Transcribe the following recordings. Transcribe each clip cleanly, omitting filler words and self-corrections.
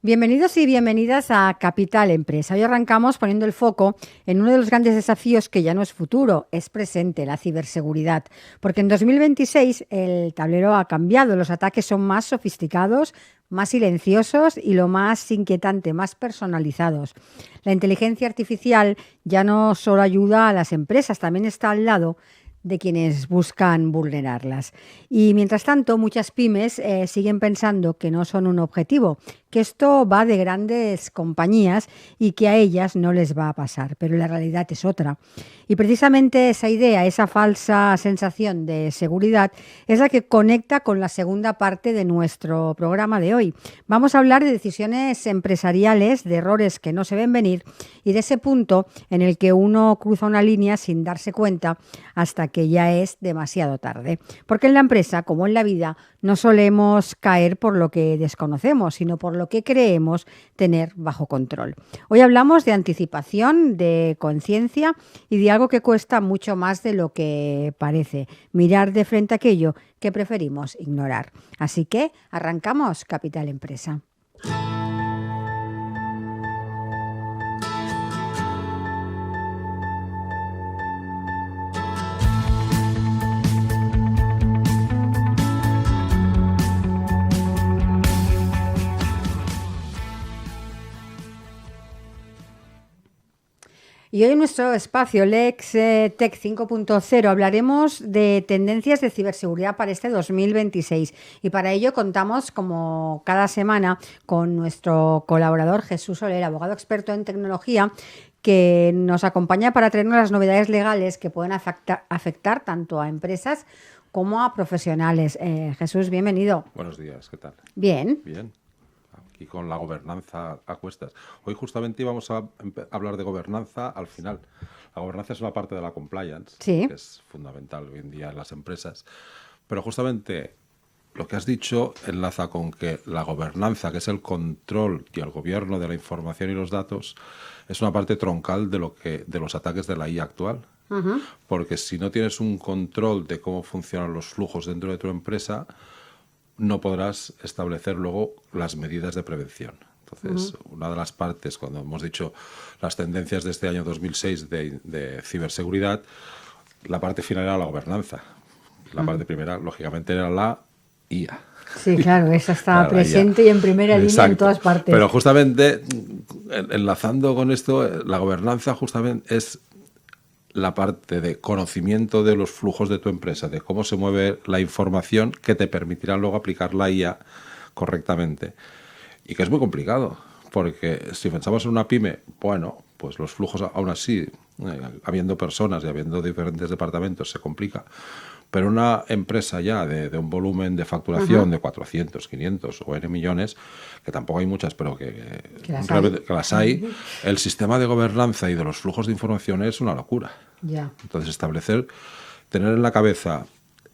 Bienvenidos y bienvenidas a Capital Empresa. Hoy arrancamos poniendo el foco en uno de los grandes desafíos que ya no es futuro, es presente, la ciberseguridad. Porque en 2026 el tablero ha cambiado, los ataques son más sofisticados, más silenciosos y lo más inquietante, más personalizados. La inteligencia artificial ya no solo ayuda a las empresas, también está al lado de quienes buscan vulnerarlas. Y mientras tanto, muchas pymes siguen pensando que no son un objetivo, que esto va de grandes compañías y que a ellas no les va a pasar, pero la realidad es otra. Y precisamente esa idea, esa falsa sensación de seguridad es la que conecta con la segunda parte de nuestro programa de hoy. Vamos a hablar de decisiones empresariales, de errores que no se ven venir y de ese punto en el que uno cruza una línea sin darse cuenta hasta que ya es demasiado tarde. Porque en la empresa, como en la vida, no solemos caer por lo que desconocemos, sino por lo que creemos tener bajo control. Hoy hablamos de anticipación, de conciencia y de algo que cuesta mucho más de lo que parece, mirar de frente a aquello que preferimos ignorar. Así que arrancamos Capital Empresa. Y hoy en nuestro espacio Lex Tech 5.0 hablaremos de tendencias de ciberseguridad para este 2026. Y para ello contamos, como cada semana, con nuestro colaborador Jesús Soler, abogado experto en tecnología, que nos acompaña para traernos las novedades legales que pueden afectar tanto a empresas como a profesionales. Jesús, bienvenido. Buenos días, ¿qué tal? Bien. Bien. Aquí con la gobernanza a cuestas. Hoy justamente íbamos a hablar de gobernanza al final. La gobernanza es una parte de la compliance, Sí, que es fundamental hoy en día en las empresas. Pero justamente lo que has dicho enlaza con que la gobernanza, que es el control y el gobierno de la información y los datos, es una parte troncal de los ataques de la IA actual. Porque si no tienes un control de cómo funcionan los flujos dentro de tu empresa, no podrás establecer luego las medidas de prevención. Entonces, una de las partes, cuando hemos dicho las tendencias de este año 2006 de ciberseguridad, la parte final era la gobernanza. La parte primera, lógicamente, era la IA. sí, claro, esa está Claro, presente y en primera línea en Exacto. todas partes. Pero justamente, enlazando con esto, la gobernanza justamente es la parte de conocimiento de los flujos de tu empresa, de cómo se mueve la información que te permitirá luego aplicar la IA correctamente. Y que es muy complicado, porque si pensamos en una pyme, bueno, pues los flujos aún así, habiendo personas y habiendo diferentes departamentos, se complica. Pero una empresa ya de un volumen de facturación de 400, 500 o N millones, que tampoco hay muchas, pero que las hay, el sistema de gobernanza y de los flujos de información es una locura. Ya. Entonces, tener en la cabeza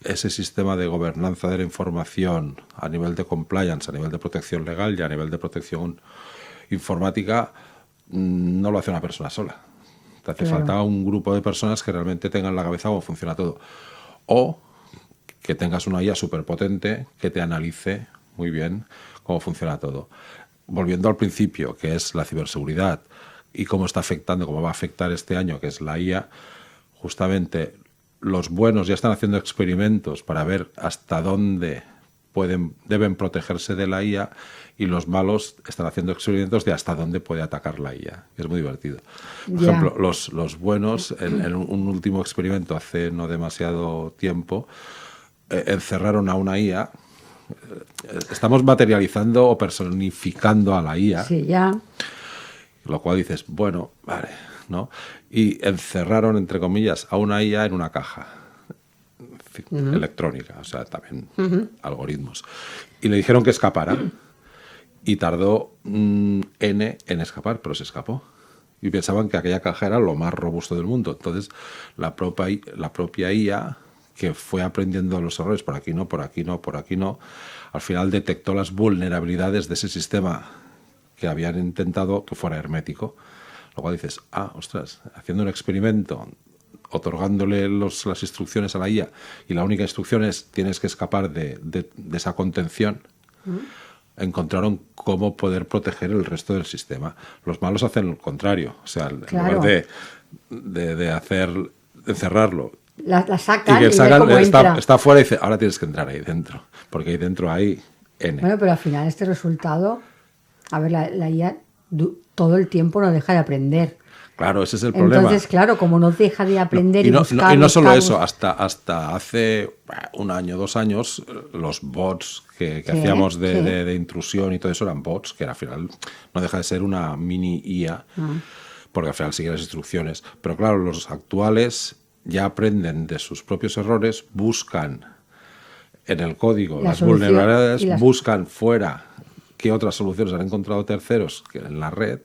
ese sistema de gobernanza de la información a nivel de compliance, a nivel de protección legal y a nivel de protección informática, no lo hace una persona sola. Te hace falta un grupo de personas que realmente tengan en la cabeza cómo funciona todo. O que tengas una IA súper potente que te analice muy bien cómo funciona todo. Volviendo al principio, que es la ciberseguridad y cómo está afectando, cómo va a afectar este año, que es la IA, justamente los buenos ya están haciendo experimentos para ver hasta dónde deben protegerse de la IA, y los malos están haciendo experimentos de hasta dónde puede atacar la IA. Es muy divertido. Por ejemplo, los buenos, en un último experimento hace no demasiado tiempo, encerraron a una IA. Estamos materializando o personificando a la IA. Sí, ya. Lo cual dices, bueno, vale, ¿no? Y encerraron, entre comillas, a una IA en una caja electrónica, o sea, también algoritmos. Y le dijeron que escapara. Y tardó N en escapar, pero se escapó. Y pensaban que aquella caja era lo más robusto del mundo. Entonces, la propia IA, que fue aprendiendo los errores, por aquí no, por aquí no, por aquí no, al final detectó las vulnerabilidades de ese sistema que habían intentado que fuera hermético. Luego dices, ostras, haciendo un experimento, otorgándole las instrucciones a la IA, y la única instrucción es tienes que escapar de esa contención. encontraron cómo poder proteger el resto del sistema. Los malos hacen lo contrario. O sea, en Claro. lugar de encerrarlo, La sacan y que y ve sacan, cómo entra. está fuera y dice, ahora tienes que entrar ahí dentro, porque ahí dentro hay N. Bueno, pero al final este resultado, a ver, la IA todo el tiempo no deja de aprender. Claro, ese es el problema. Entonces, claro, como no deja de aprender y buscar, y no solo buscar, eso, hasta hace un año, 2 años, los bots que Sí, hacíamos sí. de intrusión y todo eso eran bots, que al final no deja de ser una mini IA, porque al final siguen las instrucciones. Pero claro, los actuales ya aprenden de sus propios errores, buscan en el código La las solución vulnerabilidades, y las- buscan fuera qué otras soluciones han encontrado terceros que en la red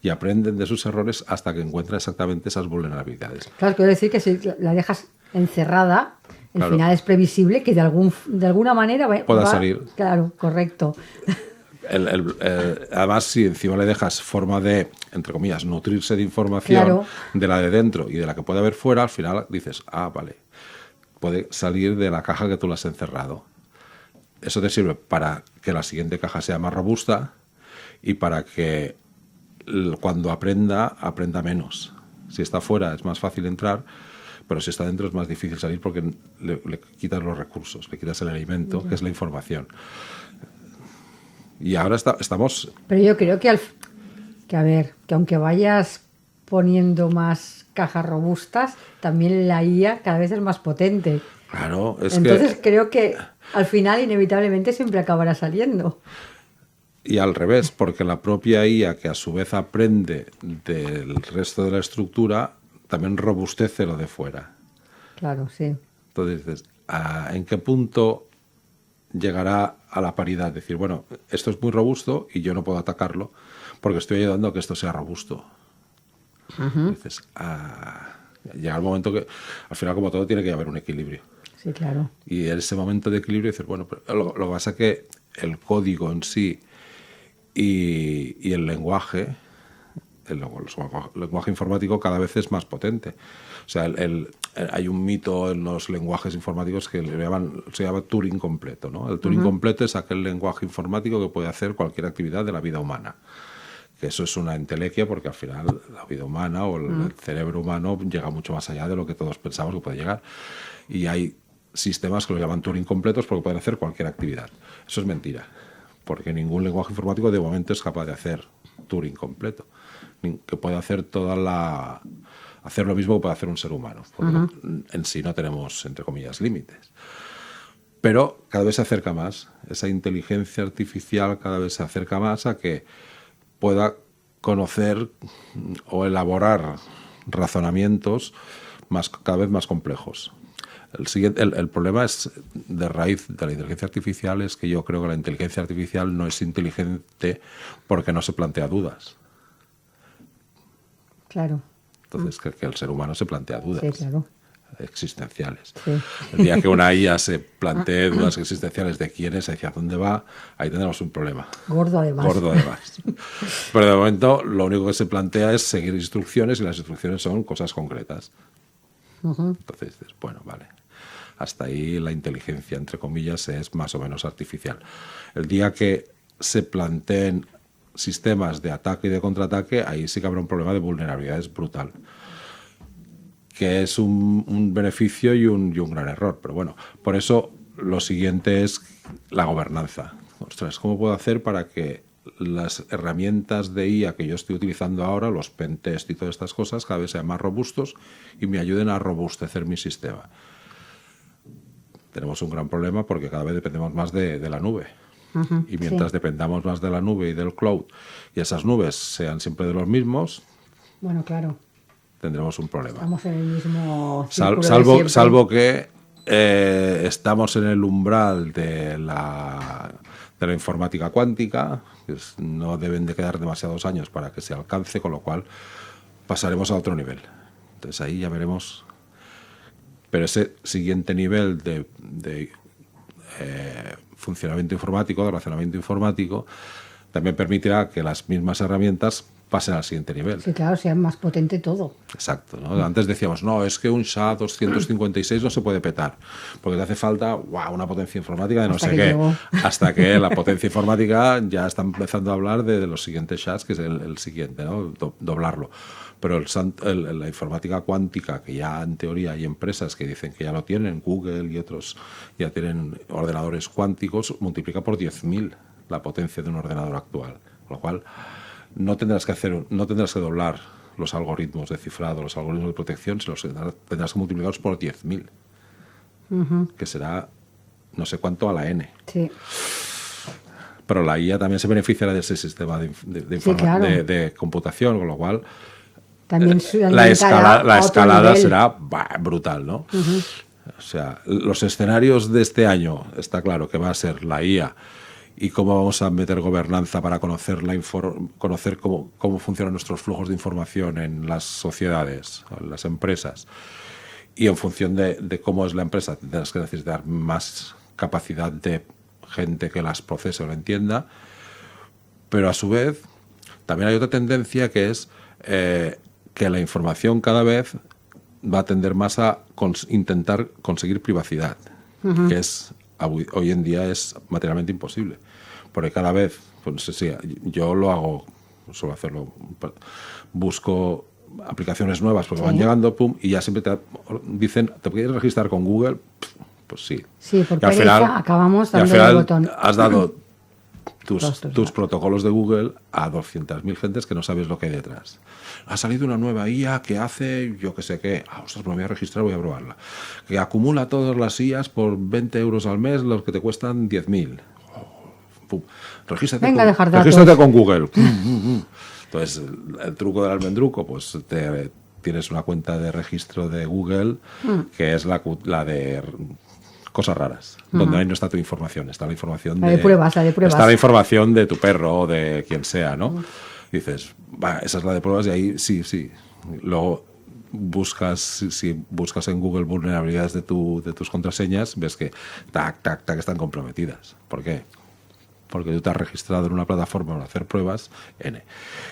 y aprenden de sus errores hasta que encuentran exactamente esas vulnerabilidades. Claro, quiero decir que si la dejas encerrada, el Claro. final es previsible que de alguna manera Pueda salir. Claro, correcto. Además, si encima le dejas forma de, entre comillas, nutrirse de información Claro. de la de dentro y de la que puede haber fuera, al final dices, vale, puede salir de la caja que tú le has encerrado. Eso te sirve para que la siguiente caja sea más robusta y para que cuando aprenda menos. Si está fuera es más fácil entrar, pero si está dentro es más difícil salir porque le quitas los recursos, le quitas el alimento, que es la información. Y ahora estamos... Pero yo creo que, a ver, que aunque vayas poniendo más cajas robustas, también la IA cada vez es más potente. Claro, es Entonces que... creo que al final inevitablemente siempre acabará saliendo. Y al revés, porque la propia IA, que a su vez aprende del resto de la estructura, también robustece lo de fuera. Claro, sí. Entonces dices, ¿en qué punto llegará a la paridad? Decir, bueno, esto es muy robusto y yo no puedo atacarlo porque estoy ayudando a que esto sea robusto. Dices, llega el momento que, al final, como todo, tiene que haber un equilibrio. Sí, claro. Y en ese momento de equilibrio dices, bueno, pero lo que pasa es que el código en sí y el lenguaje, el lenguaje informático cada vez es más potente. O sea, hay un mito en los lenguajes informáticos que se llama Turing completo, ¿no? El Turing completo es aquel lenguaje informático que puede hacer cualquier actividad de la vida humana. Que eso es una entelequia porque al final la vida humana o el cerebro humano llega mucho más allá de lo que todos pensamos que puede llegar. Y hay sistemas que lo llaman Turing completos porque pueden hacer cualquier actividad. Eso es mentira, porque ningún lenguaje informático de momento es capaz de hacer Turing completo, que puede hacer hacer lo mismo que puede hacer un ser humano, porque en sí no tenemos, entre comillas, límites. Pero cada vez se acerca más, esa inteligencia artificial cada vez se acerca más a que pueda conocer o elaborar razonamientos cada vez más complejos. El problema es de raíz de la inteligencia artificial es que yo creo que la inteligencia artificial no es inteligente porque no se plantea dudas. Claro. Entonces, que el ser humano se plantea dudas Sí, claro. existenciales. Sí. El día que una IA se plantee dudas existenciales de quién es, hacia dónde va, ahí tendremos un problema. Gordo además. Gordo además. Pero de momento lo único que se plantea es seguir instrucciones y las instrucciones son cosas concretas. Entonces, bueno, vale. Hasta ahí la inteligencia, entre comillas, es más o menos artificial. El día que se planteen sistemas de ataque y de contraataque, ahí sí que habrá un problema de vulnerabilidades brutal. Que es un beneficio y un gran error. Pero bueno, por eso lo siguiente es la gobernanza. Ostras, ¿cómo puedo hacer para que las herramientas de IA que yo estoy utilizando ahora, los pentest y todas estas cosas, cada vez sean más robustos y me ayuden a robustecer mi sistema? Tenemos un gran problema porque cada vez dependemos más de la nube. Y mientras dependamos más de la nube y del cloud y esas nubes sean siempre de los mismos, bueno, claro, tendremos un problema. estamos en el mismo círculo de siempre. Salvo que estamos en el umbral de la informática cuántica, que no deben de quedar demasiados años para que se alcance, con lo cual pasaremos a otro nivel. Entonces ahí ya veremos. Pero ese siguiente nivel de funcionamiento informático, de razonamiento informático, también permitirá que las mismas herramientas pasen al siguiente nivel. Sí, claro, sea más potente todo. Exacto, ¿no? Antes decíamos, no, es que un SHA-256 no se puede petar, porque te hace falta una potencia informática de no sé qué. Hasta que la potencia informática ya está empezando a hablar de los siguientes SHAs, que es el siguiente, ¿no? Doblarlo. Pero la informática cuántica, que ya en teoría hay empresas que dicen que ya lo tienen, Google y otros ya tienen ordenadores cuánticos, multiplica por 10.000 la potencia de un ordenador actual. Con lo cual, no tendrás que doblar los algoritmos de cifrado, los algoritmos de protección, tendrás que multiplicarlos por 10.000, que será no sé cuánto a la N. Sí. Pero la IA también se beneficiará de ese sistema de computación, con lo cual también la escalada será brutal, ¿no? O sea, los escenarios de este año está claro que va a ser la IA y cómo vamos a meter gobernanza para conocer cómo funcionan nuestros flujos de información en las sociedades, en las empresas. Y en función de cómo es la empresa, tendrás que necesitar más capacidad de gente que las procese o lo entienda. Pero a su vez, también hay otra tendencia que es que la información cada vez va a tender más a intentar conseguir privacidad, que es hoy en día es materialmente imposible. Porque cada vez, pues sí, yo lo hago, suelo hacerlo, busco aplicaciones nuevas porque van llegando, pum, y ya siempre te dicen, ¿te quieres registrar con Google? Pues sí. Sí, porque al final acabamos dando el botón. Has dado tus protocolos de Google a 200.000 gentes que no sabes lo que hay detrás. Ha salido una nueva IA que hace, yo que sé qué, ostras, me voy a registrar, voy a probarla. Que acumula todas las IAs por 20 euros al mes, los que te cuestan 10.000. Regístrate con Google. Entonces, el truco del almendruco, pues tienes una cuenta de registro de Google que es la de cosas raras, donde ahí no está tu información, está la información de pruebas. Está la información de tu perro o de quien sea, ¿no? Dices, esa es la de pruebas y ahí sí. Luego si buscas en Google vulnerabilidades de tus contraseñas, ves que tac, están comprometidas. ¿Por qué? Porque tú te has registrado en una plataforma para hacer pruebas,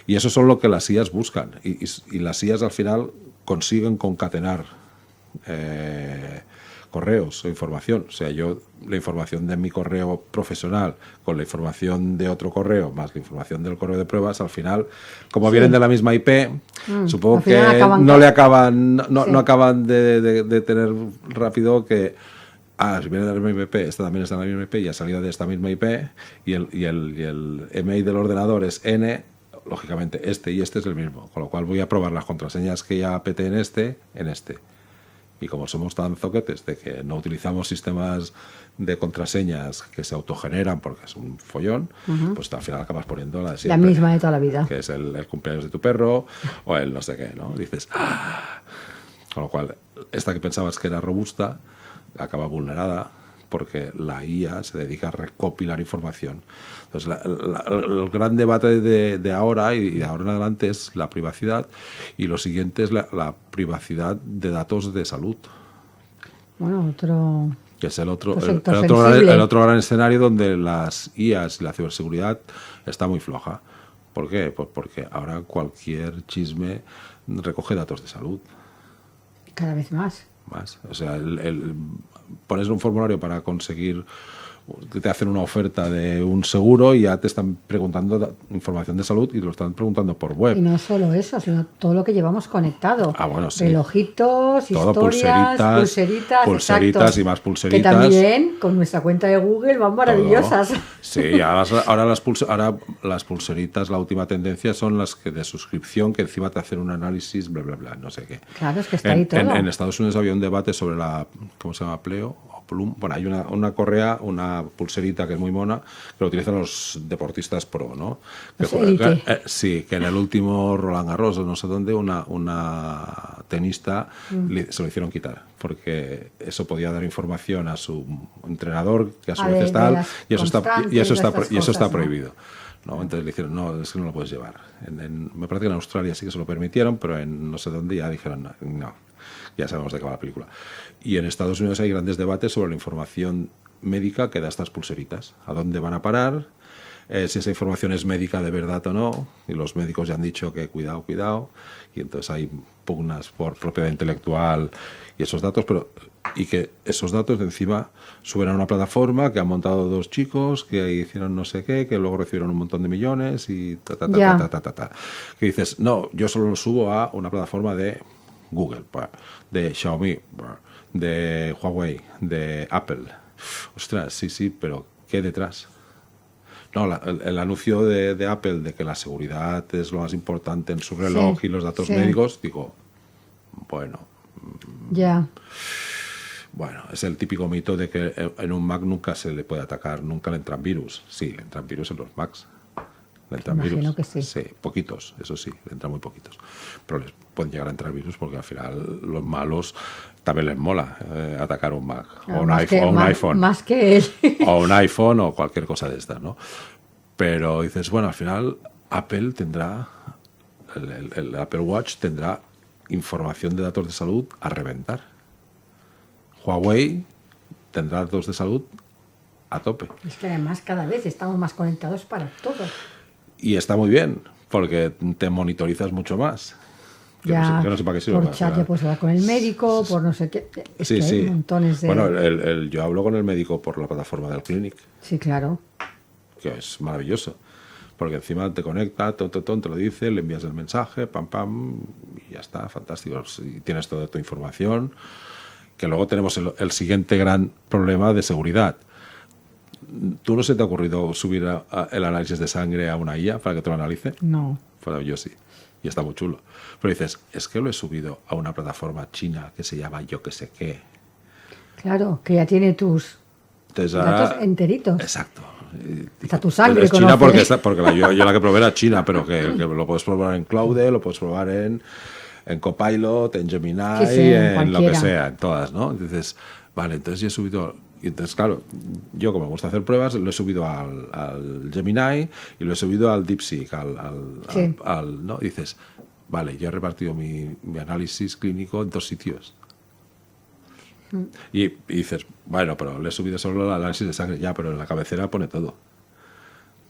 Y eso son lo que las IAs buscan. Y las IAs al final consiguen concatenar correos o información. O sea, yo la información de mi correo profesional con la información de otro correo más la información del correo de pruebas, al final, como vienen de la misma IP, supongo que no acaban de tener rápido que si viene de la misma IP, esta también está en la misma IP y ha salido de esta misma IP y el email del ordenador es N, lógicamente este y este es el mismo, con lo cual voy a probar las contraseñas que ya pete en este. Y como somos tan zoquetes de que no utilizamos sistemas de contraseñas que se autogeneran porque es un follón, pues al final acabas poniendo la de siempre. La misma de toda la vida. Que es el cumpleaños de tu perro o el no sé qué, ¿no? Dices, Con lo cual, esta que pensabas que era robusta acaba vulnerada porque la IA se dedica a recopilar información. Entonces, el gran debate de ahora y de ahora en adelante es la privacidad y lo siguiente es la privacidad de datos de salud. Bueno, que es el otro gran escenario donde las IAs y la ciberseguridad está muy floja. ¿Por qué? Pues porque ahora cualquier chisme recoge datos de salud. Cada vez más. O sea, pones un formulario para conseguir que te hacen una oferta de un seguro y ya te están preguntando información de salud y te lo están preguntando por web. Y no solo eso, sino todo lo que llevamos conectado. Bueno, sí. Relojitos, todo, historias, pulseritas y más pulseritas. Que también con nuestra cuenta de Google van maravillosas. Todo. Sí, ahora las pulseritas, la última tendencia son las que de suscripción que encima te hacen un análisis, bla, bla, bla, no sé qué. Claro, es que está ahí todo. En Estados Unidos había un debate sobre ¿cómo se llama? Pleo. Bueno, hay una correa, una pulserita que es muy mona, que lo utilizan los deportistas pro, ¿no? Sí, que en el último Roland Garros, no sé dónde, una tenista se lo hicieron quitar, porque eso podía dar información a su entrenador, que a su vez es tal, y eso está prohibido. ¿No? Entonces le dijeron, no, es que no lo puedes llevar. Me parece que en Australia sí que se lo permitieron, pero en no sé dónde ya dijeron, no, ya sabemos de qué va la película. Y en Estados Unidos hay grandes debates sobre la información médica que da estas pulseritas. ¿A dónde van a parar? si esa información es médica de verdad o no, y los médicos ya han dicho que cuidado, y entonces hay pugnas por propiedad intelectual y esos datos, y que esos datos de encima suben a una plataforma que han montado 2 chicos que hicieron no sé qué, que luego recibieron un montón de millones y que dices, no, yo solo lo subo a una plataforma de Google, de Xiaomi, de Huawei, de Apple. Ostras, sí, pero ¿qué detrás? No, el anuncio de Apple de que la seguridad es lo más importante en su reloj y los datos médicos, digo, bueno. Bueno, es el típico mito de que en un Mac nunca se le puede atacar, nunca le entran virus. Sí, le entran virus en los Macs. Le entran Imagino virus. Que sí. Sí, poquitos, eso sí, le entran muy poquitos. Pero les pueden llegar a entrar virus porque al final los malos también les mola atacar un Mac o un iPhone. Más que él. O un iPhone o cualquier cosa de estas, ¿no? Pero dices, bueno, al final Apple tendrá, el Apple Watch tendrá información de datos de salud a reventar. Huawei tendrá datos de salud a tope. Es que además cada vez estamos más conectados para todo. Y está muy bien, porque te monitorizas mucho más. Que no sé para qué sirve. Por chat ya puedes hablar con el médico, por no sé qué. Es que hay montones de... Bueno, yo hablo con el médico por la plataforma del Clinic. Sí, claro. Que es maravilloso. Porque encima te conecta, te lo dice, le envías el mensaje, pam, y ya está, fantástico. Y tienes toda tu información. Que luego tenemos el siguiente gran problema de seguridad. ¿Tú no se te ha ocurrido subir el análisis de sangre a una IA para que te lo analice? No. Bueno, yo sí. Y está muy chulo. Pero dices, es que lo he subido a una plataforma china que se llama yo que sé qué. Claro, que ya tiene tus datos enteritos. Exacto. Está tu sangre. Es China porque yo la que probé era China, pero que lo puedes probar en Claude, lo puedes probar en Copilot, en Gemini, en lo que sea, en todas, ¿no? Dices, vale, entonces yo he subido... Y entonces, claro, yo como me gusta hacer pruebas, lo he subido al Gemini y lo he subido al DeepSeek, ¿no? Y dices, vale, yo he repartido mi análisis clínico en 2 sitios. Y dices, bueno, pero le he subido solo el análisis de sangre, ya, pero en la cabecera pone todo.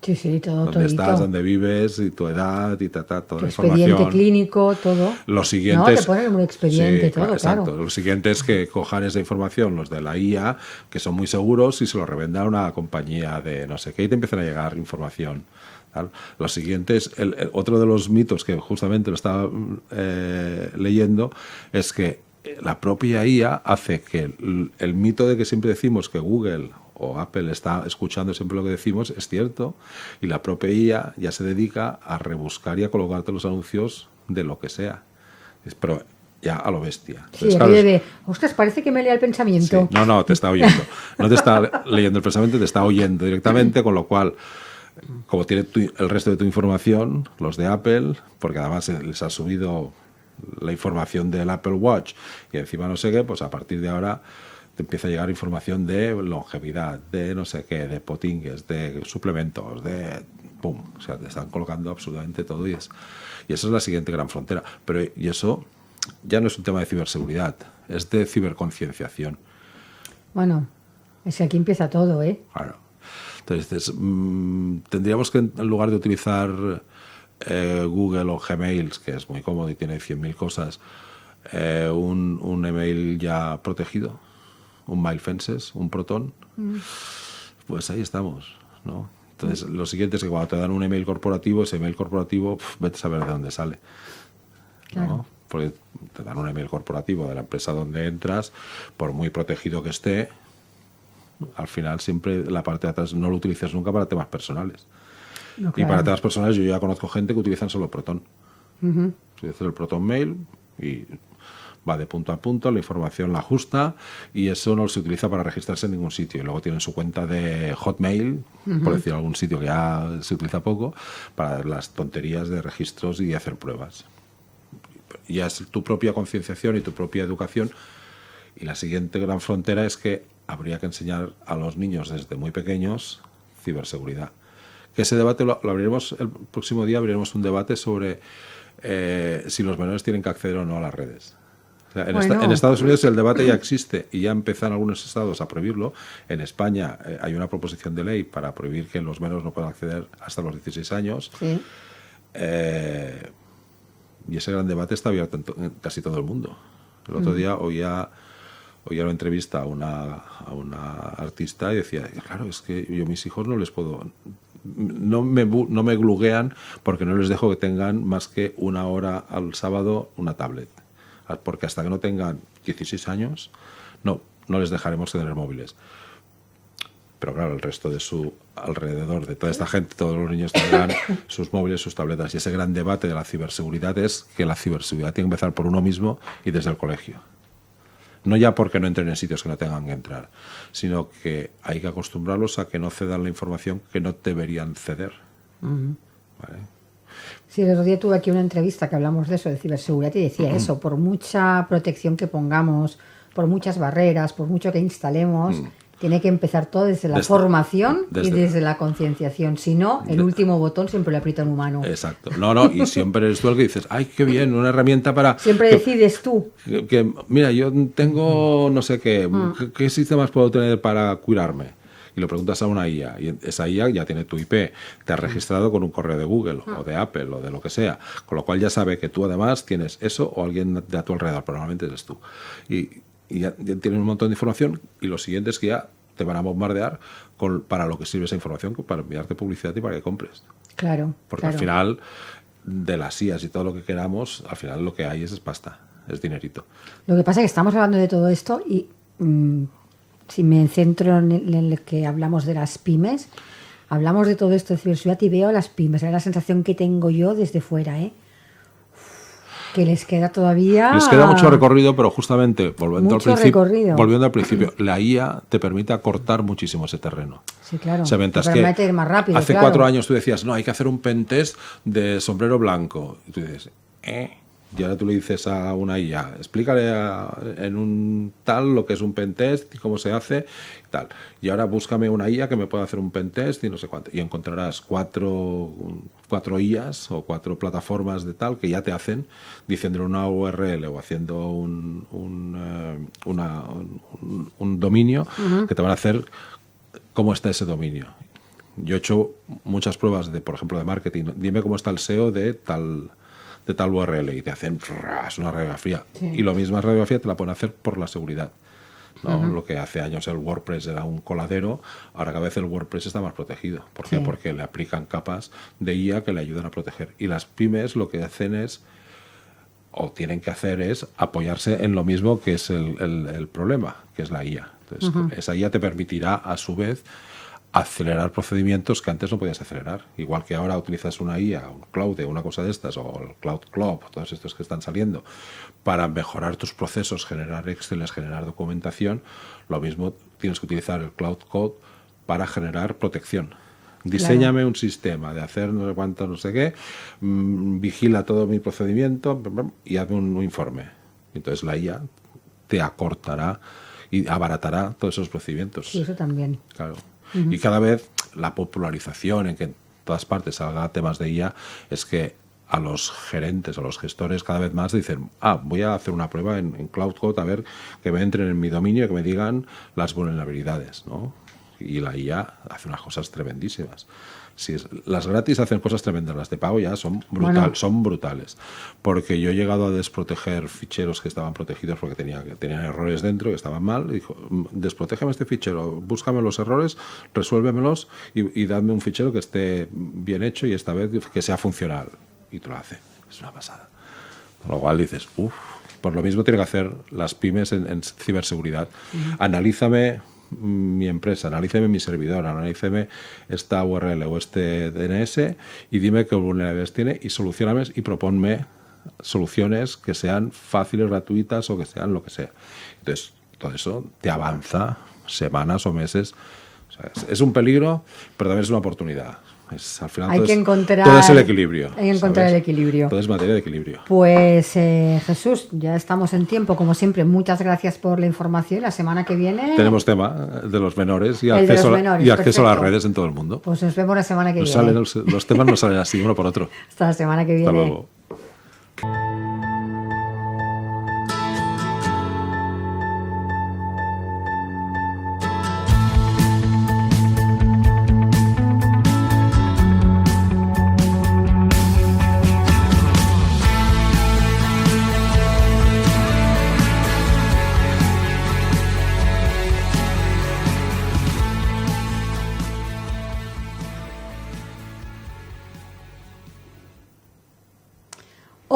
Sí, todo. Dónde estás, dónde vives, y tu edad, y toda tu la información. Expediente clínico, todo. Lo siguiente te ponen un expediente, todo, exacto. claro. Lo siguiente es que cojan esa información, los de la IA, que son muy seguros, y se lo revendan a una compañía de no sé qué, y te empiezan a llegar información. ¿Tal? Lo siguiente es, otro de los mitos que justamente lo estaba leyendo, es que la propia IA hace que el mito de que siempre decimos que Google o Apple está escuchando siempre lo que decimos, es cierto, y la propia IA ya se dedica a rebuscar y a colocarte los anuncios de lo que sea. Pero ya a lo bestia. Entonces, claro, ostras, parece que me lea el pensamiento. Sí. No, te está oyendo. No te está leyendo el pensamiento, te está oyendo directamente, con lo cual, como tiene el resto de tu información, los de Apple, porque además les ha subido la información del Apple Watch y encima no sé qué, pues a partir de ahora te empieza a llegar información de longevidad, de no sé qué, de potingues, de suplementos, de pum, o sea, te están colocando absolutamente todo y esa es la siguiente gran frontera. Y eso ya no es un tema de ciberseguridad, es de ciberconcienciación. Bueno, es que aquí empieza todo, ¿eh? Claro. Entonces, tendríamos que, en lugar de utilizar Google o Gmail, que es muy cómodo y tiene 100.000 cosas, un email ya protegido, un MailFences, un Proton, pues ahí estamos, ¿no? Entonces, lo siguiente es que cuando te dan un email corporativo, ese email corporativo, vete a saber de dónde sale, ¿no? Claro. Porque te dan un email corporativo de la empresa donde entras, por muy protegido que esté, al final siempre la parte de atrás no lo utilices nunca para temas personales. No, claro. Y para temas personales yo ya conozco gente que utilizan solo Proton. Utilizan el Proton Mail y va de punto a punto, la información la ajusta y eso no se utiliza para registrarse en ningún sitio. Y luego tienen su cuenta de Hotmail, por decir algún sitio que ya se utiliza poco, para las tonterías de registros y hacer pruebas. Ya es tu propia concienciación y tu propia educación. Y la siguiente gran frontera es que habría que enseñar a los niños desde muy pequeños ciberseguridad. Que ese debate lo abriremos el próximo día, abriremos un debate sobre si los menores tienen que acceder o no a las redes. O sea, Bueno. en Estados Unidos el debate ya existe y ya empiezan algunos estados a prohibirlo. En España hay una proposición de ley para prohibir que los menores no puedan acceder hasta los 16 años. Sí. Y ese gran debate está abierto en casi todo el mundo. El otro día oía una entrevista a una artista y decía, claro, es que yo a mis hijos no les puedo... No me gluguean porque no les dejo que tengan más que una hora al sábado una tablet. Porque hasta que no tengan 16 años, no les dejaremos tener móviles. Pero claro, el resto de su alrededor, de toda esta gente, todos los niños tendrán sus móviles, sus tabletas. Y ese gran debate de la ciberseguridad es que la ciberseguridad tiene que empezar por uno mismo y desde el colegio. No ya porque no entren en sitios que no tengan que entrar, sino que hay que acostumbrarlos a que no cedan la información que no deberían ceder. ¿Vale? Sí, el otro día tuve aquí una entrevista que hablamos de eso, de ciberseguridad, y decía eso, por mucha protección que pongamos, por muchas barreras, por mucho que instalemos, tiene que empezar todo desde la formación y desde la concienciación. Si no, el último botón siempre lo aprieta un humano. Exacto. No, y siempre eres tú el que dices, ay, qué bien, una herramienta para... Siempre decides tú. Mira, yo tengo no sé qué sistemas puedo tener para cuidarme. Y lo preguntas a una IA, y esa IA ya tiene tu IP, te has registrado con un correo de Google o de Apple o de lo que sea, con lo cual ya sabe que tú además tienes eso o alguien de a tu alrededor, pero normalmente eres tú. Y ya tienes un montón de información y lo siguiente es que ya te van a bombardear para lo que sirve esa información, para enviarte publicidad y para que compres. Claro. Porque al final, de las IAs y todo lo que queramos, al final lo que hay es pasta, es dinerito. Lo que pasa es que estamos hablando de todo esto y si me centro en el que hablamos de las pymes, hablamos de todo esto de ciberseguridad y veo a las pymes, es la sensación que tengo yo desde fuera, que les queda todavía... Les queda mucho recorrido, pero justamente, volviendo al principio, la IA te permite acortar muchísimo ese terreno. Sí, claro. O sea, mientras te permite ir más rápido, hace 4 años tú decías, no, hay que hacer un pentest de sombrero blanco. Y tú dices, Y ahora tú le dices a una IA, explícale en un tal lo que es un pentest y cómo se hace y tal. Y ahora búscame una IA que me pueda hacer un pentest y no sé cuánto. Y encontrarás cuatro IAs o 4 plataformas de tal que ya te hacen diciendo una URL o haciendo un dominio que te van a hacer cómo está ese dominio. Yo he hecho muchas pruebas por ejemplo, de marketing. Dime cómo está el SEO de tal URL y te hacen una radiografía. Sí. Y lo misma radiografía te la pueden hacer por la seguridad. ¿No? Lo que hace años el WordPress era un coladero, ahora cada vez el WordPress está más protegido. ¿Por qué? Porque le aplican capas de IA que le ayudan a proteger. Y las pymes lo que hacen es, o tienen que hacer es, apoyarse en lo mismo que es el problema, que es la IA. Entonces, esa IA te permitirá, a su vez, acelerar procedimientos que antes no podías acelerar. Igual que ahora utilizas una IA, un Cloud, una cosa de estas, o el Cloud Club, todos estos que están saliendo, para mejorar tus procesos, generar Excel, generar documentación, lo mismo tienes que utilizar el Cloud Code para generar protección. Diséñame un sistema de hacer no sé cuánto, no sé qué, vigila todo mi procedimiento y hazme un informe. Entonces la IA te acortará y abaratará todos esos procedimientos. Sí, eso también. Claro. Y cada vez la popularización en que en todas partes salga temas de IA es que a los gerentes, a los gestores cada vez más dicen, voy a hacer una prueba en Cloud Code a ver que me entren en mi dominio y que me digan las vulnerabilidades, ¿no? Y la IA hace unas cosas tremendísimas. Las gratis hacen cosas tremendas, las de pago ya son brutales. Porque yo he llegado a desproteger ficheros que estaban protegidos porque tenían errores dentro, que estaban mal. Y dijo, desprotégeme este fichero, búscame los errores, resuélvemelos y dadme un fichero que esté bien hecho y esta vez que sea funcional. Y tú lo haces. Es una pasada. Con lo cual dices, por lo mismo tienen que hacer las pymes en ciberseguridad. Analízame mi empresa, analíceme mi servidor, analíceme esta URL o este DNS y dime qué vulnerabilidades tiene y solucioname y proponme soluciones que sean fáciles, gratuitas o que sean lo que sea. Entonces, todo eso te avanza semanas o meses. O sea, es un peligro, pero también es una oportunidad. Al final todo es el equilibrio. Hay que encontrar el equilibrio. Todo es materia de equilibrio. Pues Jesús, ya estamos en tiempo, como siempre. Muchas gracias por la información. La semana que viene tenemos tema de los menores y acceso a las redes en todo el mundo. Pues nos vemos la semana que viene. Los temas no salen así uno por otro. Hasta la semana que viene. Hasta luego.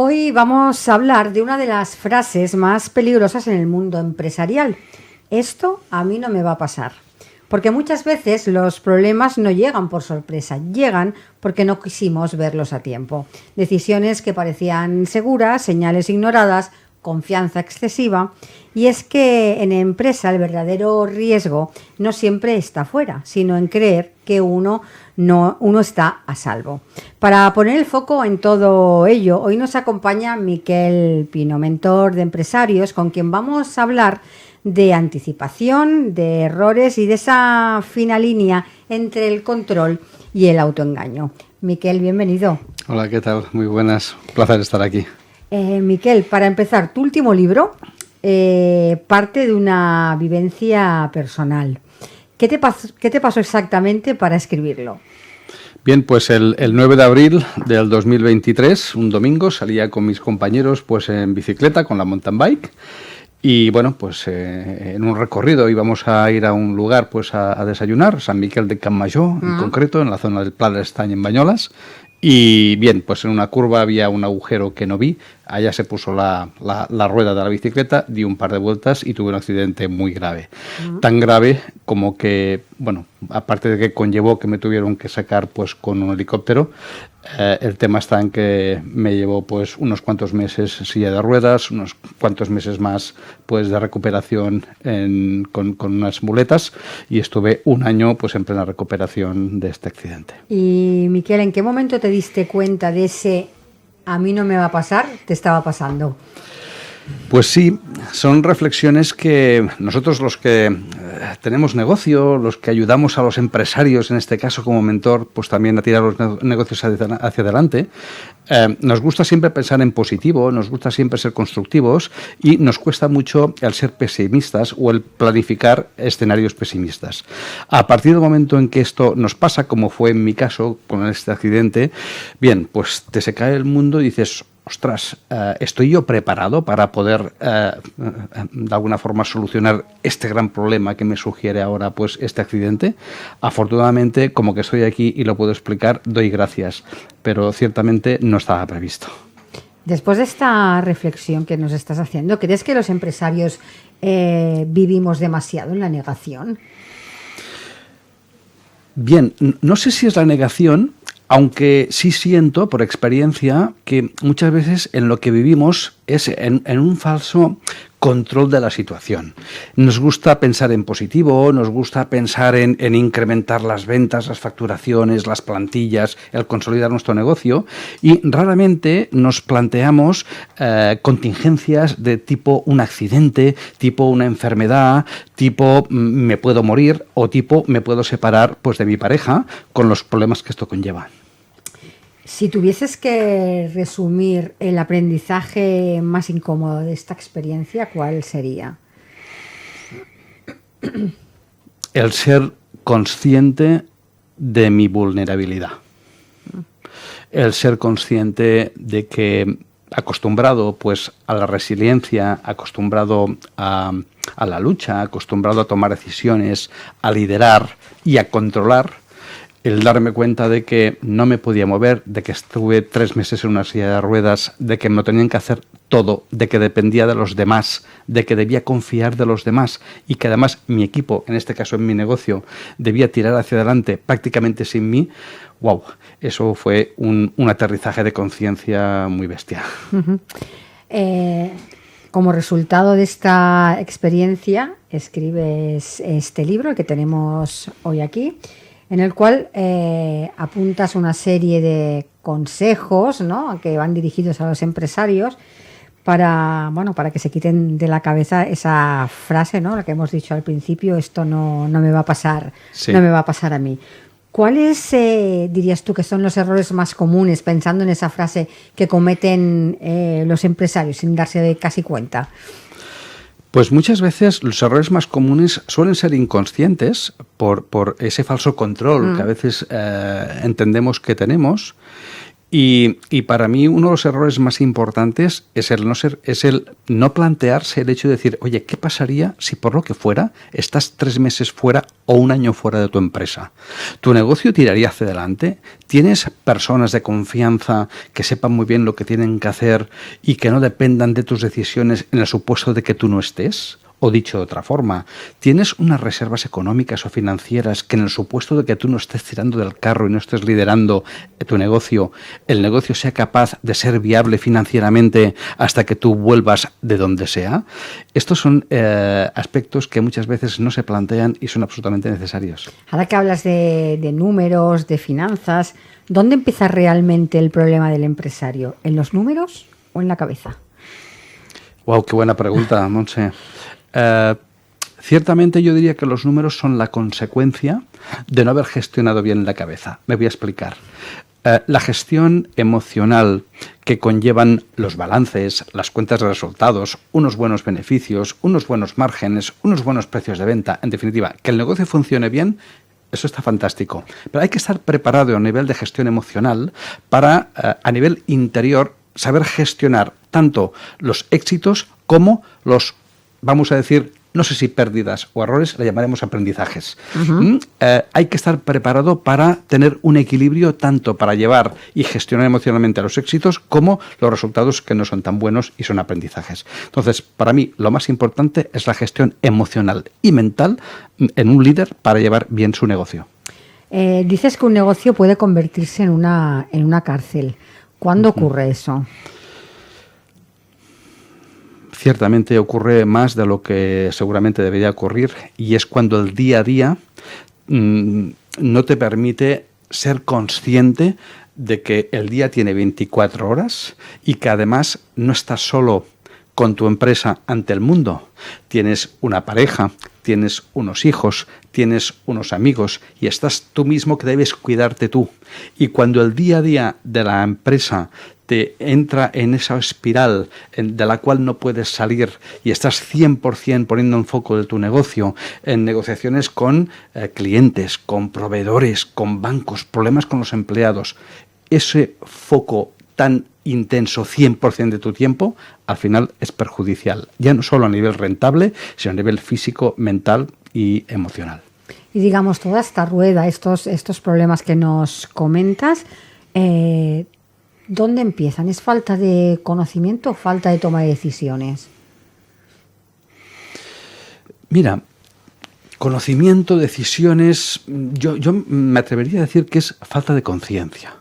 Hoy vamos a hablar de una de las frases más peligrosas en el mundo empresarial. Esto a mí no me va a pasar. Porque muchas veces los problemas no llegan por sorpresa, llegan porque no quisimos verlos a tiempo. Decisiones que parecían seguras, señales ignoradas, confianza excesiva. Y es que en empresa el verdadero riesgo no siempre está fuera, sino en creer que uno está a salvo. Para poner el foco en todo ello, hoy nos acompaña Miquel Pino, mentor de empresarios, con quien vamos a hablar de anticipación, de errores y de esa fina línea entre el control y el autoengaño. Miquel, bienvenido. Hola, ¿qué tal? Muy buenas. Un placer estar aquí. Miquel, para empezar, tu último libro parte de una vivencia personal. ¿Qué te pasó exactamente para escribirlo? Bien, pues el 9 de abril del 2023, un domingo, salía con mis compañeros pues en bicicleta con la mountain bike. Y bueno, pues en un recorrido íbamos a ir a un lugar pues a desayunar, San Miquel de Campmajor, en concreto, en la zona del Pla de l'Estany, en Banyoles. Y bien, pues en una curva había un agujero que no vi, allá se puso la rueda de la bicicleta, di un par de vueltas y tuve un accidente muy grave. Tan grave como que, bueno, aparte de que conllevó que me tuvieron que sacar pues con un helicóptero, el tema está en que me llevó pues unos cuantos meses en silla de ruedas, unos cuantos meses más pues de recuperación con unas muletas, y estuve un año pues en plena recuperación de este accidente. Y Miquel, ¿en qué momento te diste cuenta de ese a mí no me va a pasar, te estaba pasando? Pues sí, son reflexiones que nosotros, los que tenemos negocio, los que ayudamos a los empresarios, en este caso como mentor, pues también a tirar los negocios hacia adelante, nos gusta siempre pensar en positivo, nos gusta siempre ser constructivos y nos cuesta mucho el ser pesimistas o el planificar escenarios pesimistas. A partir del momento en que esto nos pasa, como fue en mi caso con este accidente, bien, pues te se cae el mundo y dices: ostras, ¿estoy yo preparado para poder de alguna forma solucionar este gran problema que me sugiere ahora pues este accidente? Afortunadamente, como que estoy aquí y lo puedo explicar, doy gracias, pero ciertamente no estaba previsto. Después de esta reflexión que nos estás haciendo, ¿crees que los empresarios vivimos demasiado en la negación? Bien, no sé si es la negación, aunque sí siento por experiencia que muchas veces en lo que vivimos es en un falso control de la situación. Nos gusta pensar en positivo, nos gusta pensar en incrementar las ventas, las facturaciones, las plantillas, el consolidar nuestro negocio, y raramente nos planteamos contingencias de tipo un accidente, tipo una enfermedad, tipo me puedo morir o tipo me puedo separar pues de mi pareja, con los problemas que esto conlleva. Si tuvieses que resumir el aprendizaje más incómodo de esta experiencia, ¿cuál sería? El ser consciente de mi vulnerabilidad. El ser consciente de que, acostumbrado pues a la resiliencia, acostumbrado a la lucha, acostumbrado a tomar decisiones, a liderar y a controlar, el darme cuenta de que no me podía mover, de que estuve 3 meses en una silla de ruedas, de que me lo tenían que hacer todo, de que dependía de los demás, de que debía confiar de los demás y que además mi equipo, en este caso en mi negocio, debía tirar hacia adelante prácticamente sin mí. ¡Wow! Eso fue un aterrizaje de conciencia muy bestia. Uh-huh. Como resultado de esta experiencia, escribes este libro, el que tenemos hoy aquí, en el cual apuntas una serie de consejos, ¿no?, que van dirigidos a los empresarios para que se quiten de la cabeza esa frase, ¿no?, la que hemos dicho al principio: esto no me va a pasar, sí. No me va a pasar a mí. ¿Cuáles dirías tú que son los errores más comunes, pensando en esa frase, que cometen los empresarios sin darse casi cuenta? Pues muchas veces los errores más comunes suelen ser inconscientes por ese falso control que a veces entendemos que tenemos, Y para mí uno de los errores más importantes es el no plantearse el hecho de decir, oye, ¿qué pasaría si por lo que fuera estás 3 meses fuera o 1 año fuera de tu empresa? ¿Tu negocio tiraría hacia adelante? ¿Tienes personas de confianza que sepan muy bien lo que tienen que hacer y que no dependan de tus decisiones en el supuesto de que tú no estés? O dicho de otra forma, ¿tienes unas reservas económicas o financieras que en el supuesto de que tú no estés tirando del carro y no estés liderando tu negocio, el negocio sea capaz de ser viable financieramente hasta que tú vuelvas de donde sea? Estos son aspectos que muchas veces no se plantean y son absolutamente necesarios. Ahora que hablas de números, de finanzas, ¿dónde empieza realmente el problema del empresario? ¿En los números o en la cabeza? Wow, qué buena pregunta, Montse. Ciertamente yo diría que los números son la consecuencia de no haber gestionado bien la cabeza. Me voy a explicar. La gestión emocional que conllevan los balances, las cuentas de resultados, unos buenos beneficios, unos buenos márgenes, unos buenos precios de venta, en definitiva, que el negocio funcione bien, eso está fantástico. Pero hay que estar preparado a nivel de gestión emocional para, a nivel interior, saber gestionar tanto los éxitos como los, vamos a decir, no sé si pérdidas o errores, le llamaremos aprendizajes. Hay que estar preparado para tener un equilibrio tanto para llevar y gestionar emocionalmente los éxitos como los resultados que no son tan buenos y son aprendizajes. Entonces, para mí, lo más importante es la gestión emocional y mental en un líder para llevar bien su negocio. Dices que un negocio puede convertirse en una cárcel. ¿Cuándo ocurre eso? Ciertamente ocurre más de lo que seguramente debería ocurrir, y es cuando el día a día no te permite ser consciente de que el día tiene 24 horas y que además no estás solo con tu empresa ante el mundo. Tienes una pareja, tienes unos hijos, tienes unos amigos y estás tú mismo que debes cuidarte tú. Y cuando el día a día de la empresa te entra en esa espiral de la cual no puedes salir y estás 100% poniendo en foco de tu negocio en negociaciones con clientes, con proveedores, con bancos, problemas con los empleados, ese foco tan intenso 100% de tu tiempo, al final es perjudicial, ya no solo a nivel rentable, sino a nivel físico, mental y emocional. Y digamos, toda esta rueda, estos problemas que nos comentas, ¿dónde empiezan? ¿Es falta de conocimiento o falta de toma de decisiones? Mira, conocimiento, decisiones, yo me atrevería a decir que es falta de conciencia.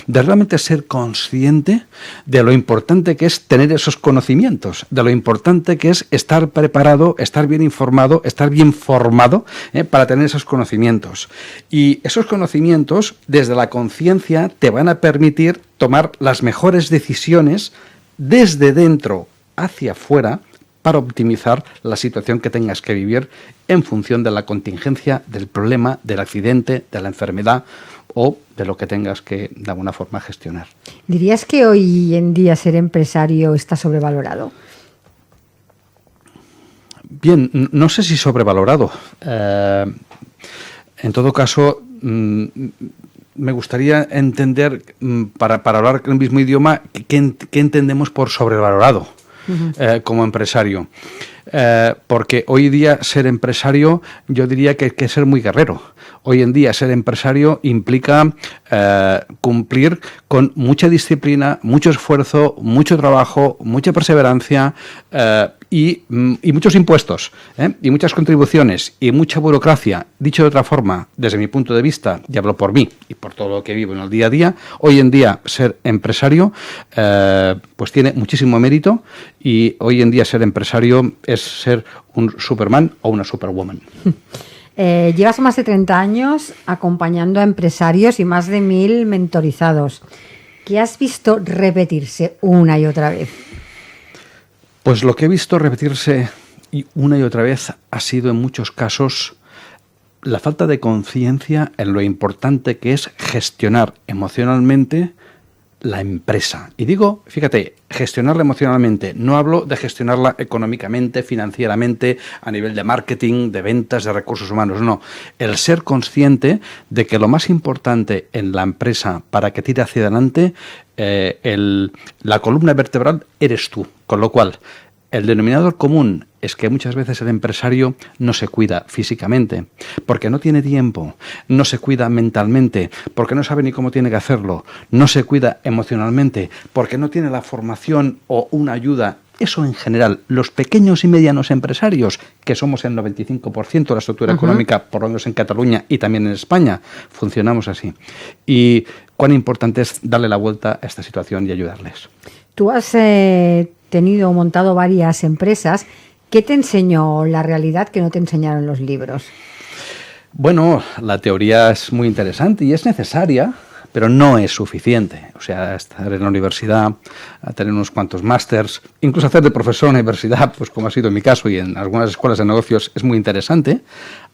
De realmente ser consciente de lo importante que es tener esos conocimientos, de lo importante que es estar preparado, estar bien informado, estar bien formado para tener esos conocimientos. Y esos conocimientos, desde la conciencia, te van a permitir tomar las mejores decisiones desde dentro hacia afuera para optimizar la situación que tengas que vivir en función de la contingencia, del problema, del accidente, de la enfermedad o de lo que tengas que, de alguna forma, gestionar. ¿Dirías que hoy en día ser empresario está sobrevalorado? Bien, no sé si sobrevalorado. En todo caso, me gustaría entender, para hablar el mismo idioma, qué entendemos por sobrevalorado como empresario. Porque hoy día ser empresario, yo diría que hay que ser muy guerrero. Hoy en día ser empresario implica cumplir con mucha disciplina, mucho esfuerzo, mucho trabajo, mucha perseverancia y muchos impuestos y muchas contribuciones y mucha burocracia. Dicho de otra forma, desde mi punto de vista, y hablo por mí y por todo lo que vivo en el día a día, hoy en día ser empresario pues tiene muchísimo mérito, y hoy en día ser empresario es ser un Superman o una Superwoman. Llevas más de 30 años acompañando a empresarios y más de 1000 mentorizados. ¿Qué has visto repetirse una y otra vez? Pues lo que he visto repetirse una y otra vez ha sido en muchos casos la falta de conciencia en lo importante que es gestionar emocionalmente la empresa. Y digo, fíjate, gestionarla emocionalmente. No hablo de gestionarla económicamente, financieramente, a nivel de marketing, de ventas, de recursos humanos. No. El ser consciente de que lo más importante en la empresa para que tire hacia adelante, la columna vertebral eres tú. Con lo cual, el denominador común es que muchas veces el empresario no se cuida físicamente, porque no tiene tiempo, no se cuida mentalmente, porque no sabe ni cómo tiene que hacerlo, no se cuida emocionalmente, porque no tiene la formación o una ayuda. Eso en general, los pequeños y medianos empresarios, que somos el 95% de la estructura económica, por lo menos en Cataluña y también en España, funcionamos así. Y cuán importante es darle la vuelta a esta situación y ayudarles. Tú has montado varias empresas. ¿Qué te enseñó la realidad que no te enseñaron los libros? Bueno, la teoría es muy interesante y es necesaria, pero no es suficiente. O sea, estar en la universidad, tener unos cuantos másters, incluso hacer de profesor en la universidad, pues como ha sido mi caso y en algunas escuelas de negocios, es muy interesante,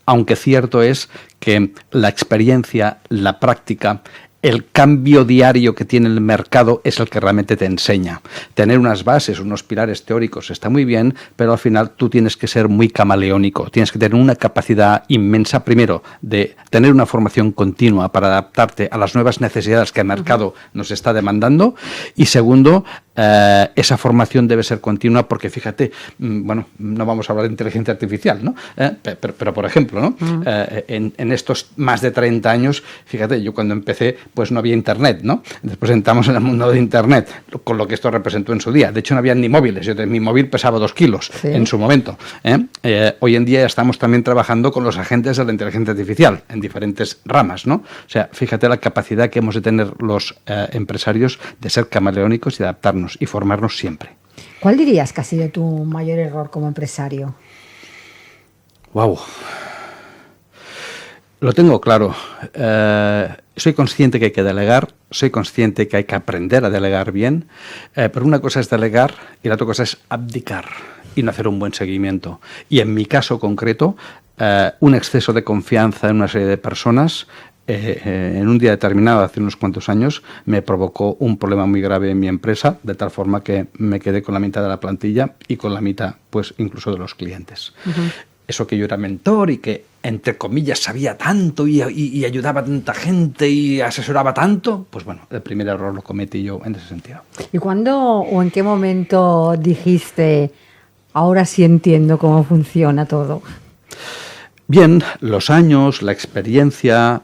aunque cierto es que la experiencia, la práctica, el cambio diario que tiene el mercado es el que realmente te enseña. Tener unas bases, unos pilares teóricos está muy bien, pero al final tú tienes que ser muy camaleónico. Tienes que tener una capacidad inmensa, primero, de tener una formación continua para adaptarte a las nuevas necesidades que el mercado nos está demandando. Y segundo, esa formación debe ser continua porque, fíjate, bueno, no vamos a hablar de inteligencia artificial, ¿no? Pero por ejemplo, ¿no? En estos más de 30 años, fíjate, yo cuando empecé, pues no había Internet, ¿no? Después entramos en el mundo de Internet, con lo que esto representó en su día. De hecho, no había ni móviles. Mi móvil pesaba 2 kilos en su momento. Hoy en día ya estamos también trabajando con los agentes de la inteligencia artificial en diferentes ramas, ¿no? O sea, fíjate la capacidad que hemos de tener los empresarios de ser camaleónicos y adaptarnos y formarnos siempre. ¿Cuál dirías que ha sido tu mayor error como empresario? Wow. Lo tengo claro. Soy consciente que hay que delegar, soy consciente que hay que aprender a delegar bien, pero una cosa es delegar y la otra cosa es abdicar y no hacer un buen seguimiento. Y en mi caso concreto, un exceso de confianza en una serie de personas en un día determinado, hace unos cuantos años, me provocó un problema muy grave en mi empresa, de tal forma que me quedé con la mitad de la plantilla y con la mitad, pues, incluso de los clientes. Eso que yo era mentor y que, entre comillas, sabía tanto y ayudaba a tanta gente y asesoraba tanto, pues bueno, el primer error lo cometí yo en ese sentido. ¿Y cuándo o en qué momento dijiste, ahora sí entiendo cómo funciona todo? Bien, los años, la experiencia,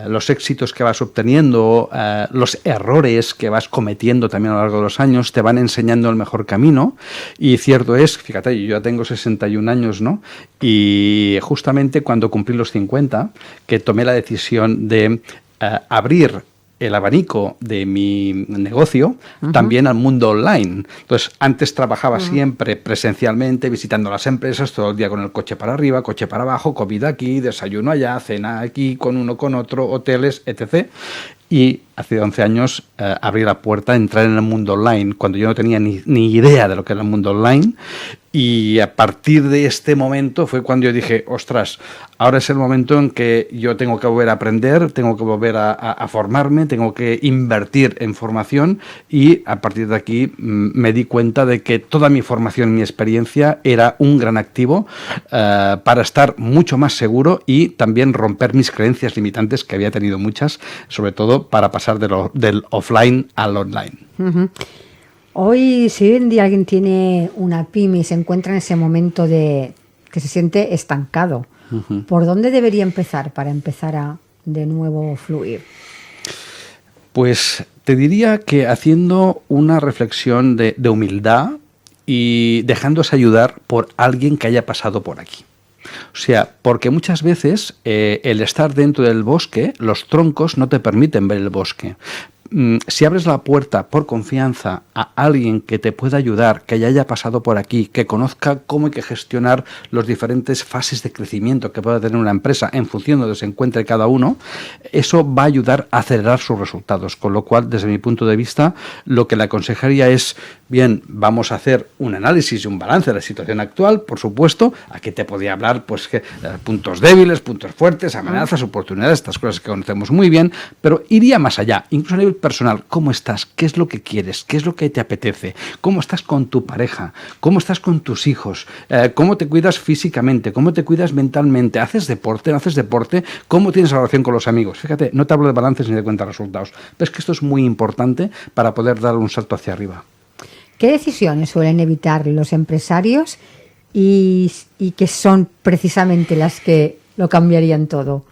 los éxitos que vas obteniendo, los errores que vas cometiendo también a lo largo de los años te van enseñando el mejor camino. Y cierto es, fíjate, yo ya tengo 61 años, ¿no? Y justamente cuando cumplí los 50, que tomé la decisión de abrir el abanico de mi negocio también al mundo online. Entonces, antes trabajaba siempre presencialmente, visitando las empresas, todo el día con el coche para arriba, coche para abajo, comida aquí, desayuno allá, cena aquí, con uno, con otro, hoteles, etc. Y hace 11 años abrí la puerta a entrar en el mundo online, cuando yo no tenía ni idea de lo que era el mundo online. Y a partir de este momento fue cuando yo dije, ostras, ahora es el momento en que yo tengo que volver a aprender, tengo que volver a formarme, tengo que invertir en formación, y a partir de aquí me di cuenta de que toda mi formación y mi experiencia era un gran activo para estar mucho más seguro y también romper mis creencias limitantes, que había tenido muchas, sobre todo para pasar del offline al online. Hoy, si hoy en día alguien tiene una pyme y se encuentra en ese momento de que se siente estancado, ¿por dónde debería empezar para empezar a de nuevo fluir? Pues te diría que haciendo una reflexión de humildad y dejándose ayudar por alguien que haya pasado por aquí. O sea, porque muchas veces el estar dentro del bosque, los troncos no te permiten ver el bosque. Si abres la puerta por confianza a alguien que te pueda ayudar, que ya haya pasado por aquí, que conozca cómo hay que gestionar las diferentes fases de crecimiento que pueda tener una empresa en función de donde se encuentre cada uno, eso va a ayudar a acelerar sus resultados. Con lo cual, desde mi punto de vista, lo que le aconsejaría es, bien, vamos a hacer un análisis y un balance de la situación actual, por supuesto. Aquí te podía hablar, pues, puntos débiles, puntos fuertes, amenazas, oportunidades, estas cosas que conocemos muy bien, pero iría más allá, incluso a nivel nivel personal, ¿cómo estás? ¿Qué es lo que quieres? ¿Qué es lo que te apetece? ¿Cómo estás con tu pareja? ¿Cómo estás con tus hijos? ¿Cómo te cuidas físicamente? ¿Cómo te cuidas mentalmente? ¿Haces deporte? ¿No haces deporte? ¿Cómo tienes la relación con los amigos? Fíjate, no te hablo de balances ni de cuentas de resultados, pero es que esto es muy importante para poder dar un salto hacia arriba. ¿Qué decisiones suelen evitar los empresarios y que son precisamente las que lo cambiarían todo?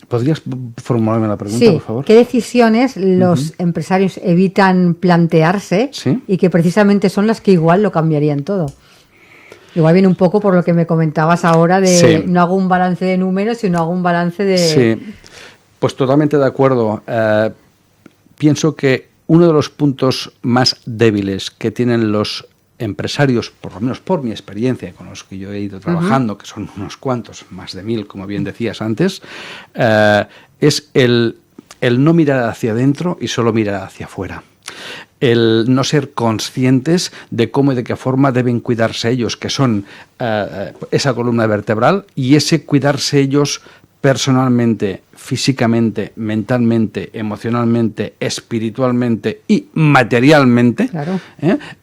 ¿Podrías formularme la pregunta, Sí, por favor? ¿qué decisiones los empresarios evitan plantearse ¿Sí? y que precisamente son las que igual lo cambiarían todo? Igual viene un poco por lo que me comentabas ahora de Sí. no hago un balance de números, sino hago un balance de... Sí, pues totalmente de acuerdo. Pienso que uno de los puntos más débiles que tienen los empresarios, por lo menos por mi experiencia con los que yo he ido trabajando, que son unos cuantos, más de 1000, como bien decías antes, es el no mirar hacia adentro y solo mirar hacia afuera. El no ser conscientes de cómo y de qué forma deben cuidarse ellos, que son esa columna vertebral, y ese cuidarse ellos personalmente, físicamente, mentalmente, emocionalmente, espiritualmente y materialmente. Claro.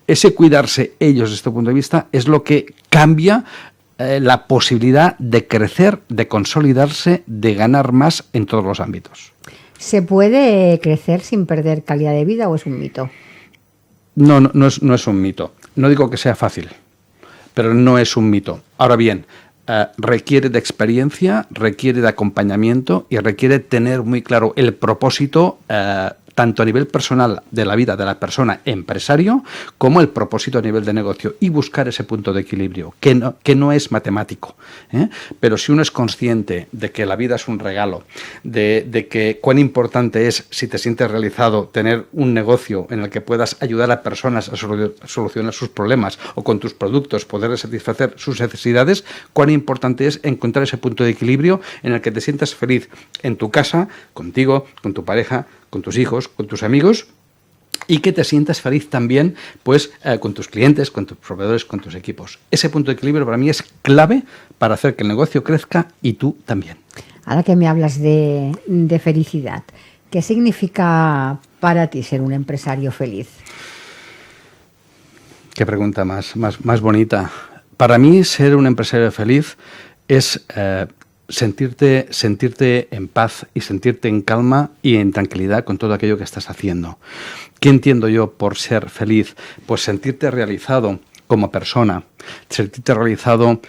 Ese cuidarse ellos desde este punto de vista es lo que cambia la posibilidad de crecer, de consolidarse, de ganar más en todos los ámbitos. ¿Se puede crecer sin perder calidad de vida o es un mito? No es un mito. No digo que sea fácil, pero no es un mito. Ahora bien, requiere de experiencia, requiere de acompañamiento y requiere tener muy claro el propósito, tanto a nivel personal de la vida de la persona empresario, como el propósito a nivel de negocio, y buscar ese punto de equilibrio, que no es matemático, ¿eh? Pero si uno es consciente de que la vida es un regalo, de que cuán importante es, si te sientes realizado, tener un negocio en el que puedas ayudar a personas a solucionar sus problemas, o con tus productos poder satisfacer sus necesidades, cuán importante es encontrar ese punto de equilibrio en el que te sientas feliz en tu casa, contigo, con tu pareja, con tus hijos, con tus amigos, y que te sientas feliz también pues con tus clientes, con tus proveedores, con tus equipos. Ese punto de equilibrio para mí es clave para hacer que el negocio crezca y tú también. Ahora que me hablas de felicidad, ¿qué significa para ti ser un empresario feliz? Qué pregunta más bonita. Para mí ser un empresario feliz es sentirte en paz y sentirte en calma y en tranquilidad con todo aquello que estás haciendo. ¿Qué entiendo yo por ser feliz? Pues sentirte realizado como persona, sentirte realizado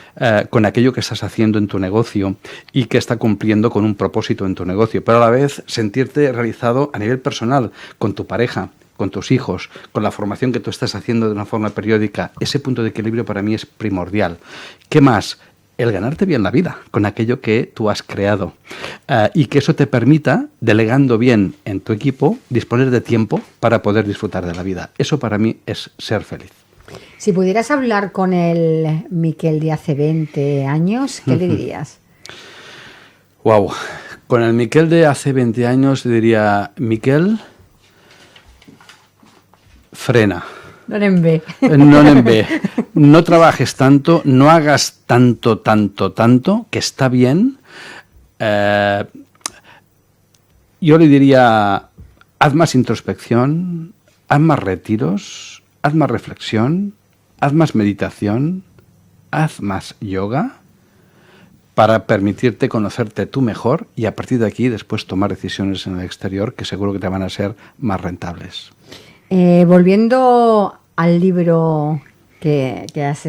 con aquello que estás haciendo en tu negocio y que está cumpliendo con un propósito en tu negocio, pero a la vez sentirte realizado a nivel personal, con tu pareja, con tus hijos, con la formación que tú estás haciendo de una forma periódica. Ese punto de equilibrio para mí es primordial. ¿Qué más? El ganarte bien la vida con aquello que tú has creado y que eso te permita, delegando bien en tu equipo, disponer de tiempo para poder disfrutar de la vida. Eso para mí es ser feliz. Si pudieras hablar con el Miquel de hace 20 años, ¿qué le dirías? Wow. Con el Miquel de hace 20 años diría: Miquel, frena. No en B. No trabajes tanto, no hagas tanto, que está bien. Yo le diría: haz más introspección, haz más retiros, haz más reflexión, haz más meditación, haz más yoga para permitirte conocerte tú mejor y a partir de aquí después tomar decisiones en el exterior que seguro que te van a ser más rentables. Volviendo al libro que has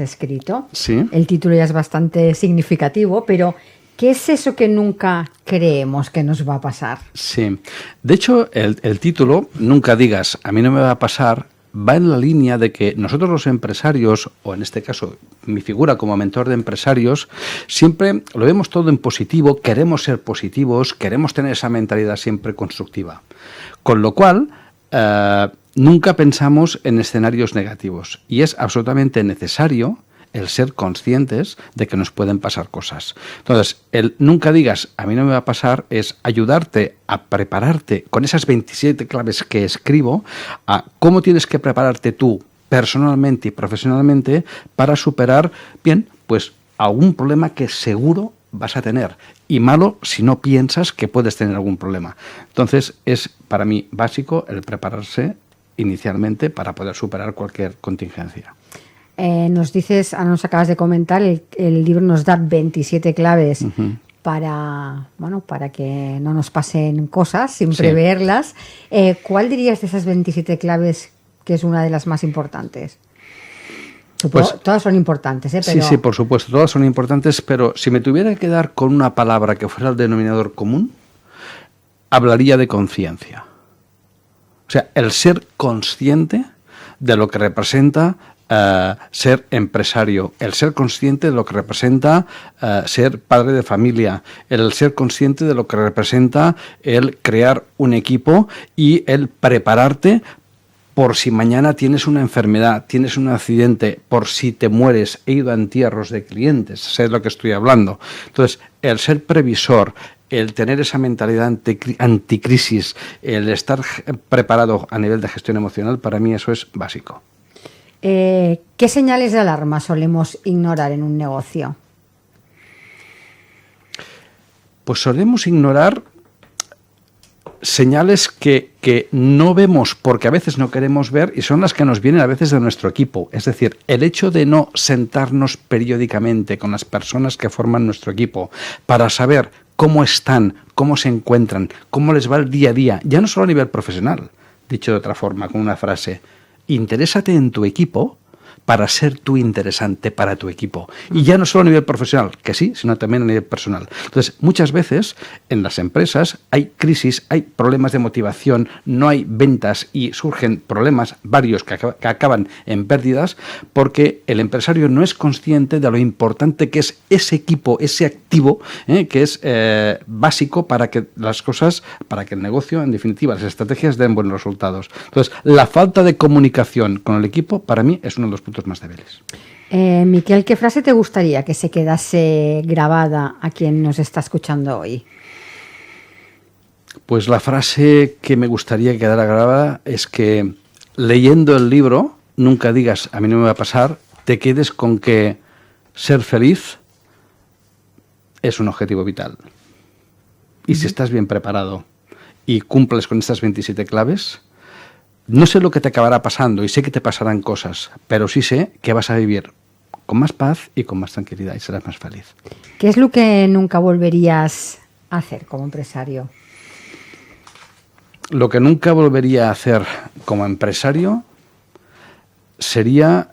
escrito, ¿Sí? El título ya es bastante significativo, pero ¿qué es eso que nunca creemos que nos va a pasar? Sí. De hecho, el título, Nunca digas, a mí no me va a pasar, va en la línea de que nosotros los empresarios, o en este caso mi figura como mentor de empresarios, siempre lo vemos todo en positivo, queremos ser positivos, queremos tener esa mentalidad siempre constructiva. Con lo cual, nunca pensamos en escenarios negativos y es absolutamente necesario el ser conscientes de que nos pueden pasar cosas. Entonces, el nunca digas, a mí no me va a pasar, es ayudarte a prepararte con esas 27 claves que escribo a cómo tienes que prepararte tú personalmente y profesionalmente para superar, bien, pues algún problema que seguro vas a tener, y malo si no piensas que puedes tener algún problema. Entonces es para mí básico el prepararse inicialmente para poder superar cualquier contingencia. Nos acabas de comentar, el libro nos da 27 claves para que no nos pasen cosas sin preverlas. ¿Cuál dirías de esas 27 claves que es una de las más importantes? Pues, todas son importantes, pero... Sí, por supuesto, todas son importantes, pero si me tuviera que quedar con una palabra que fuera el denominador común, hablaría de conciencia. O sea, el ser consciente de lo que representa ser empresario, el ser consciente de lo que representa ser padre de familia, el ser consciente de lo que representa el crear un equipo y el prepararte por si mañana tienes una enfermedad, tienes un accidente, por si te mueres. He ido a entierros de clientes, sé de lo que estoy hablando. Entonces, el ser previsor, el tener esa mentalidad anticrisis, el estar preparado a nivel de gestión emocional, para mí eso es básico. ¿Qué señales de alarma solemos ignorar en un negocio? Pues solemos ignorar señales que no vemos porque a veces no queremos ver y son las que nos vienen a veces de nuestro equipo. Es decir, el hecho de no sentarnos periódicamente con las personas que forman nuestro equipo para saber cómo están, cómo se encuentran, cómo les va el día a día, ya no solo a nivel profesional, dicho de otra forma, con una frase: interésate en tu equipo para ser tú interesante para tu equipo. Y ya no solo a nivel profesional, que sí, sino también a nivel personal. Entonces, muchas veces en las empresas hay crisis, hay problemas de motivación, no hay ventas y surgen problemas varios que acaban en pérdidas porque el empresario no es consciente de lo importante que es ese equipo, ese activo, que es básico para que las cosas, para que el negocio, en definitiva, las estrategias den buenos resultados. Entonces, la falta de comunicación con el equipo, para mí, es uno de los puntos más débiles. Miquel, ¿qué frase te gustaría que se quedase grabada a quien nos está escuchando hoy? Pues la frase que me gustaría que quedara grabada es que leyendo el libro, nunca digas a mí no me va a pasar, te quedes con que ser feliz es un objetivo vital. Y si estás bien preparado y cumples con estas 27 claves, no sé lo que te acabará pasando y sé que te pasarán cosas, pero sí sé que vas a vivir con más paz y con más tranquilidad y serás más feliz. ¿Qué es lo que nunca volverías a hacer como empresario? Lo que nunca volvería a hacer como empresario sería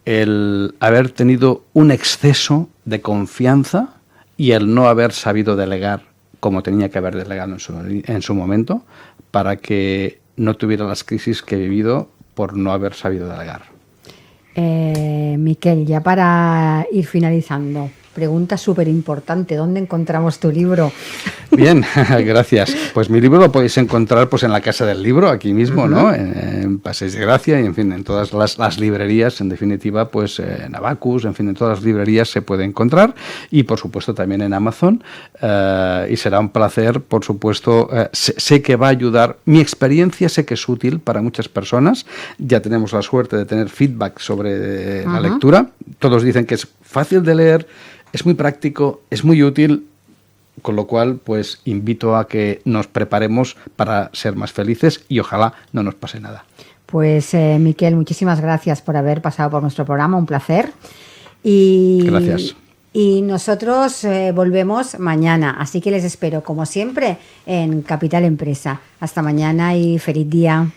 el haber tenido un exceso de confianza y el no haber sabido delegar como tenía que haber delegado en su momento para que no tuviera las crisis que he vivido por no haber sabido delegar. Miquel, ya para ir finalizando, pregunta súper importante: ¿dónde encontramos tu libro? Bien, gracias. Pues mi libro lo podéis encontrar pues en la Casa del Libro, aquí mismo, ¿no? En Passeig de Gracia y, en fin, en todas las librerías, en definitiva, pues en Abacus, en fin, en todas las librerías se puede encontrar y, por supuesto, también en Amazon. Y será un placer, por supuesto, sé que va a ayudar. Mi experiencia sé que es útil para muchas personas. Ya tenemos la suerte de tener feedback sobre la lectura. Todos dicen que es fácil de leer, es muy práctico, es muy útil. Con lo cual, pues invito a que nos preparemos para ser más felices y ojalá no nos pase nada. Pues Miquel, muchísimas gracias por haber pasado por nuestro programa, un placer. Gracias. Y nosotros volvemos mañana, así que les espero como siempre en Capital Empresa. Hasta mañana y feliz día.